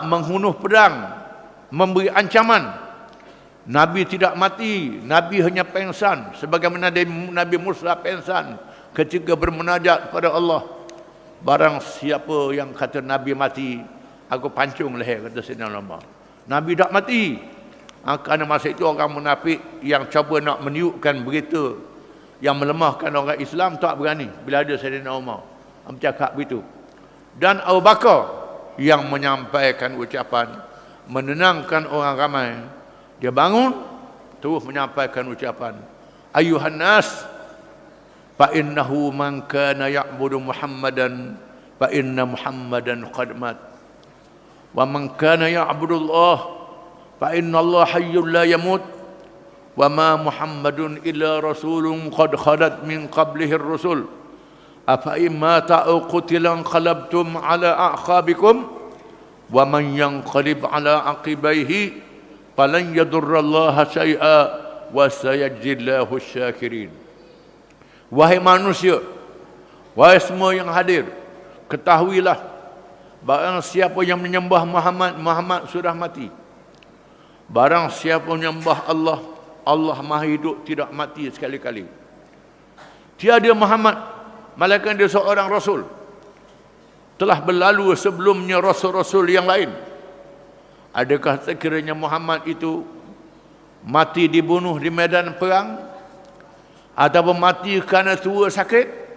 menghunus pedang, memberi ancaman. Nabi tidak mati, Nabi hanya pengsan, sebagaimana Nabi Musa pengsan ketika bermunajat pada Allah. Barang siapa yang kata Nabi mati, aku pancung leher, kata Sayyidina Umar. Nabi tak mati. Kerana masa itu orang munafik yang cuba nak meniupkan berita yang melemahkan orang Islam tak berani bila ada Sayyidina Umar bercakap begitu. Dan Abu Bakar yang menyampaikan ucapan, menenangkan orang ramai. Dia bangun terus menyampaikan ucapan, ayuhan nas fa innahu man kana ya'budu Muhammadan fa inna Muhammadan qad mat wa man kana ya'budu Allah fa inna Allah hayyun la yamut wa ma Muhammadun illa rasulun qad khalat min qablihi ar-rusul afa imma ta'u qutilan qalabtum ala a'qabikum wa man yanqalib ala aqibaihi falan yadurrallaha syai'a wa sayajzillahu syakirin. Wahai manusia, wahai semua yang hadir, ketahuilah barang siapa yang menyembah Muhammad, Muhammad sudah mati. Barang siapa menyembah Allah, Allah Maha Hidup, tidak mati sekali-kali. Tiada Muhammad, malaikat dia seorang rasul. Telah berlalu sebelumnya rasul-rasul yang lain. Adakah sekiranya Muhammad itu mati dibunuh di medan perang, ataupun mati kerana tua sakit?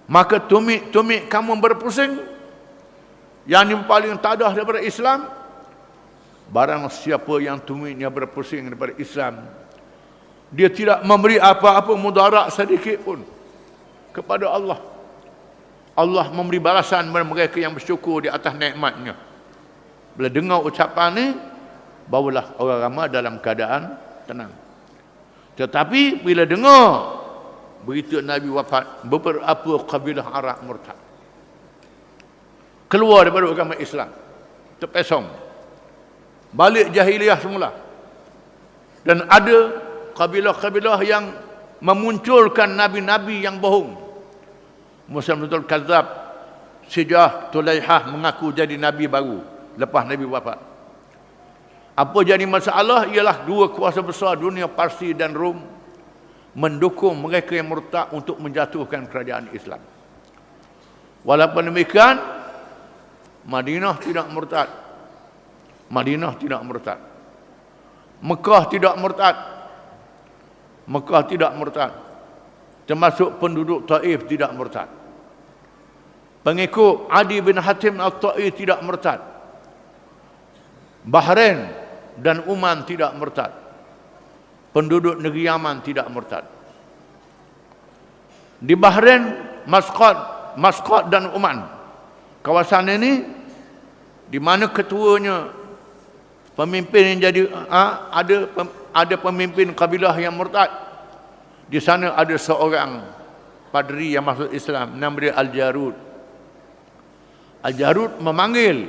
Maka tumit kamu berpusing, yang ini paling tadah daripada Islam. Barang siapa yang tumitnya berpusing daripada Islam, dia tidak memberi apa-apa mudarat sedikit pun kepada Allah. Allah memberi balasan kepada mereka yang bersyukur di atas nikmatnya. Bila dengar ucapan ni, barulah orang ramai dalam keadaan tenang. Tetapi bila dengar berita Nabi wafat, beberapa kabilah Arab murtad, keluar daripada agama Islam, terpesong, balik jahiliyah semula. Dan ada kabilah-kabilah yang memunculkan nabi-nabi yang bohong. Musailamatul Kadzab, Sijah, Tulaihah mengaku jadi nabi baru lepas Nabi wafat. Apa jadi masalah ialah dua kuasa besar dunia, Parsi dan Rom, mendukung mereka yang murtad untuk menjatuhkan kerajaan Islam. Walaupun demikian, Madinah tidak murtad. Madinah tidak murtad. Mekah tidak murtad. Mekah tidak murtad. Termasuk penduduk Taif tidak murtad. Pengikut Adi bin Hatim Al-Ta'i tidak murtad. Bahrain dan Oman tidak murtad. Penduduk negeri Yaman tidak murtad. Di Bahrain, Masqat dan Oman, kawasan ini di mana ketuanya, pemimpin yang jadi ada pemimpin kabilah yang murtad. Di sana ada seorang padri yang masuk Islam, nama dia Al-Jarud. Al-Jarud memanggil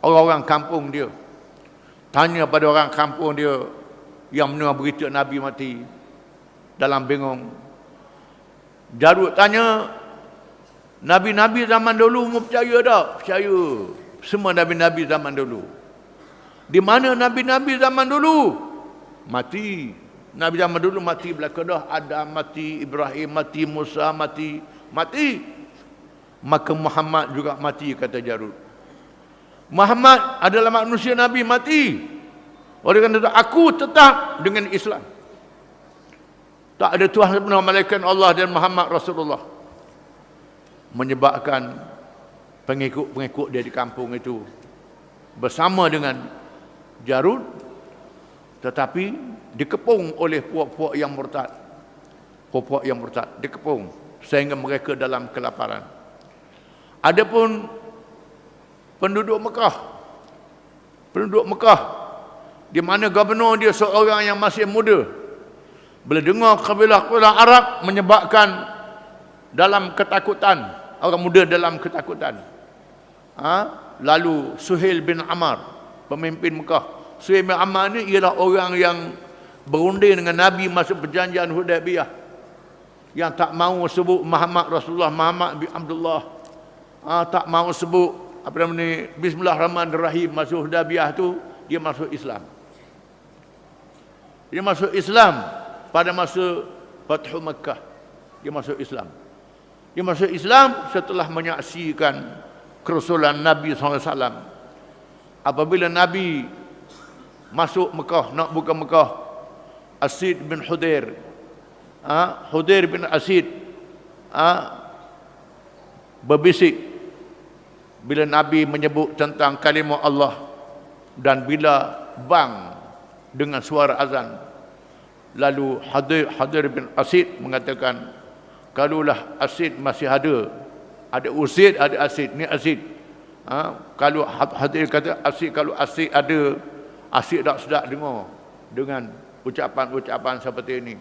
orang-orang kampung dia, tanya pada orang kampung dia yang mendengar berita Nabi mati dalam bingung. Jarud tanya, Nabi-Nabi zaman dulu mu percaya tak? Percaya. Semua Nabi-Nabi zaman dulu. Di mana Nabi-Nabi zaman dulu? Mati. Nabi zaman dulu mati belaka dah. Adam mati, Ibrahim mati, Musa mati. Maka Muhammad juga mati, kata Jarud. Muhammad adalah manusia Nabi, mati. Oleh kerana itu aku tetap dengan Islam. Tak ada Tuhan benar malaikat Allah dan Muhammad Rasulullah. Menyebabkan pengikut-pengikut dia di kampung itu bersama dengan Jarud, tetapi dikepung oleh puak-puak yang murtad. Puak-puak yang murtad dikepung sehingga mereka dalam kelaparan. Adapun penduduk Mekah, di mana gubernur dia seorang yang masih muda, bila dengar kabilah-kabilah Arab menyebabkan dalam ketakutan, orang muda dalam ketakutan. Lalu Suhail bin Amr, pemimpin Mekah. Suhail bin Amr ni ialah orang yang berunding dengan Nabi masa perjanjian Hudaybiyah, yang tak mahu sebut Muhammad Rasulullah, Muhammad bin Abdullah, tak mahu sebut apa nama ni, Bismillahirrahmanirrahim. Masa Hudaybiyah tu dia masuk Islam. Dia masuk Islam pada masa Fathu Makkah. Dia masuk Islam. Dia masuk Islam setelah menyaksikan kerasulan Nabi SAW. Apabila Nabi masuk Mekah, nak buka Mekah, Asid bin Hudair, Hudair bin Asid berbisik bila Nabi menyebut tentang kalimah Allah, dan bila bang dengan suara azan, lalu Hudair bin Asid mengatakan, kalulah Asid masih ada Usid, ada Asid, ni Asid. Kalau Hudair kata Asid, kalau Asid ada, Asid tak sedap dengar dengan ucapan-ucapan seperti ini.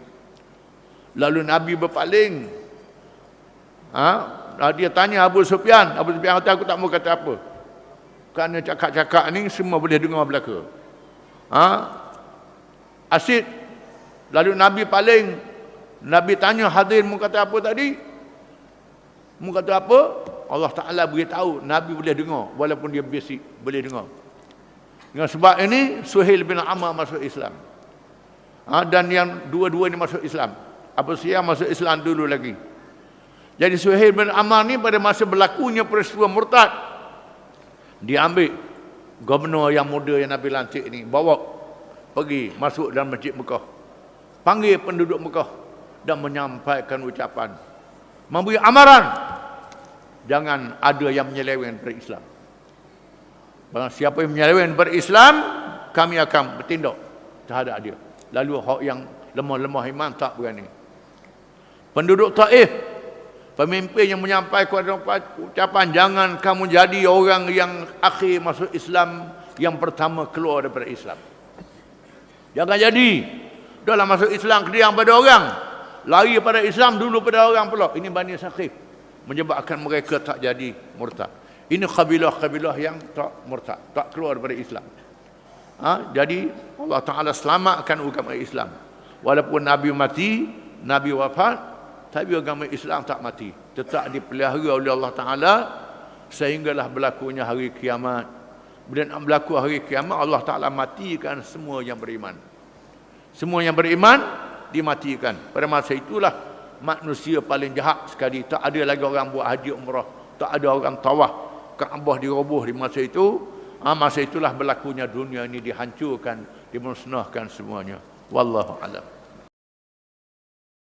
Lalu Nabi berpaling. Dia tanya Abu Sufyan. Abu Sufyan kata, aku tak mau kata apa, kerana cakap-cakap ni semua boleh dengar belaka. Asid. Lalu Nabi paling. Nabi tanya Hudair, mu kata apa tadi? Mu kata apa? Allah Ta'ala beritahu Nabi boleh dengar, walaupun dia bisik, boleh dengar. Dengan sebab ini Suhail bin Amr masuk Islam. Dan yang dua-dua ni masuk Islam. Abu Sufyan masuk Islam dulu lagi. Jadi Suhail bin Amr ni pada masa berlakunya peristiwa murtad, dia ambil gubernur yang muda yang Nabi lantik ni, bawa pergi masuk dalam masjid Mekah, panggil penduduk Mekah dan menyampaikan ucapan, memberi amaran, jangan ada yang menyeleweng daripada Islam. Barang siapa yang menyeleweng daripada Islam, kami akan bertindak terhadap dia. Lalu hak yang lemah-lemah iman tak berani. Penduduk Taif, pemimpin yang menyampaikan ucapan, jangan kamu jadi orang yang akhir masuk Islam, yang pertama keluar daripada Islam. Jangan jadi. Dalam masuk Islam kediam pada orang, lari pada Islam dulu pada orang pula. Ini Bani Saqif, menyebabkan mereka tak jadi murtad. Ini kabilah-kabilah yang tak murtad, tak keluar daripada Islam. Jadi Allah Ta'ala selamatkan agama Islam. Walaupun Nabi mati, Nabi wafat, tapi agama Islam tak mati, tetap dipelihara oleh Allah Ta'ala sehinggalah berlakunya hari kiamat. Bila nak berlaku hari kiamat, Allah Ta'ala matikan semua yang beriman. Semua yang beriman dimatikan. Pada masa itulah manusia paling jahat sekali. Tak ada lagi orang buat haji umrah, tak ada orang tawaf, Kaabah diroboh di masa itu. Masa itulah berlakunya dunia ini dihancurkan, dimusnahkan semuanya. Wallahu a'lam.